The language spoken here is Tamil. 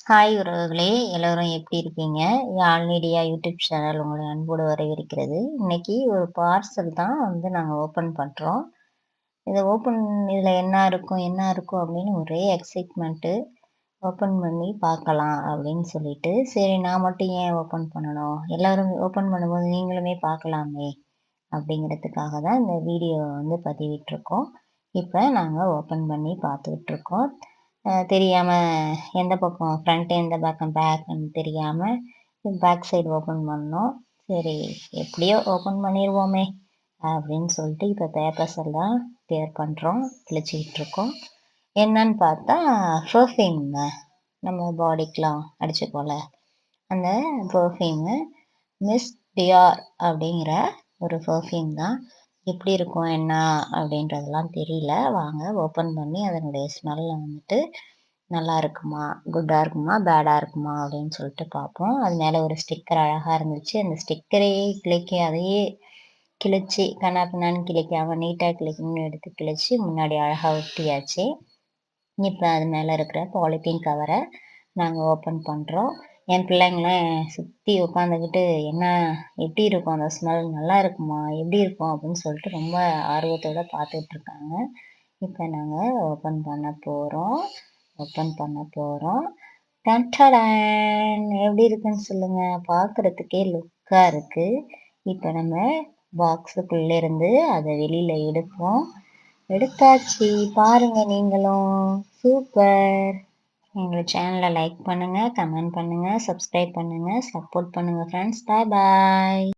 ஹாய் உறவுகளே! எல்லோரும் எப்படி இருக்கீங்க? ஆல் மீடியா யூடியூப் சேனல் உங்களை அன்போடு வரவேற்கிறது. இன்னைக்கு ஒரு பார்சல் தான் நாங்க ஓப்பன் பண்றோம். இதில என்ன இருக்கும், என்ன இருக்கும் அப்படின்னு ஒரே எக்ஸைட்மெண்ட்டு. ஓப்பன் பண்ணி பார்க்கலாம் அப்படின்னு சொல்லிட்டு, சரி நான் மட்டும் ஏன் ஓப்பன் பண்ணணும்? எல்லாரும் ஓப்பன் பண்ணும்போது நீங்களுமே பார்க்கலாமே! அப்படிங்கிறதுக்காக தான் இந்த வீடியோ பதிவிட்டுருக்கோம். இப்ப நாங்க ஓப்பன் பண்ணி பார்த்துக்கிட்டுருக்கோம். தெரியாம எந்த பக்கம் ஃப்ரண்ட் எந்த பக்கம் பேக்குன்னு தெரியாம பேக் சைடு ஓப்பன் பண்ணோம். சரி எப்படியோ ஓப்பன் பண்ணிருவோமே! அப்படின்னு சொல்லிட்டு இப்ப பேப்பர்ஸ் எல்லாம் கிளியர் பண்றோம். கிழிச்சுக்கிட்டுருக்கோம். என்னன்னு பார்த்தா பெர்ஃப்யூம்ங்க. நம்ம பாடிக்குலாம் அடிச்சுப்போம்ல. அந்த பெர்ஃப்யூமு மிஸ் டியார் அப்படிங்கிற ஒரு பெர்ஃப்யூம் தான். எப்படி இருக்கும் என்ன அப்படின்றதெல்லாம் தெரியல. வாங்க ஓப்பன் பண்ணி அதனுடைய ஸ்மெல்ல நல்லா இருக்குமா? குட்டா இருக்குமா? பேடா இருக்குமா? அப்படின்னு சொல்லிட்டு பார்ப்போம். அது மேல ஒரு ஸ்டிக்கர் அழகா இருந்துச்சு. அந்த ஸ்டிக்கரையே அதையே கிழிச்சு கன்னா பின்னான்னு கிழிக்காம நீட்டா கிழிக்கணும்னு எடுத்து கிழிச்சு முன்னாடி அழகா ஒட்டியாச்சு. இப்ப அது மேல இருக்கிற பாலித்தீன் கவர நாங்க ஓப்பன் பண்றோம். என் பிள்ளைங்கலாம் சுத்தி உட்காந்துக்கிட்டு, "என்ன எப்படி இருக்கும் அந்த ஸ்மெல்? நல்லா இருக்குமா? எப்படி இருக்கும்?" அப்படின்னு சொல்லிட்டு ரொம்ப ஆர்வத்தோட பார்த்துட்டு இருக்காங்க. இப்ப நாங்க ஓப்பன் பண்ண போறோம். ஓப்பன் பண்ண போறோம். டன்டடான்! எப்படி இருக்குன்னு சொல்லுங்க. பார்க்கறதுக்கே லுக்கா இருக்கு. இப்ப நம்ம பாக்ஸுக்குள்ள இருந்து அத வெளியில எடுப்போம். எடுத்தாச்சு. பாருங்க நீங்களும். சூப்பர்! எங்க சேனல லைக் பண்ணுங்க, கமெண்ட் பண்ணுங்க, சப்ஸ்கிரைப் பண்ணுங்க, சப்போர்ட் பண்ணுங்க ஃப்ரெண்ட்ஸ். பாய் பாய்.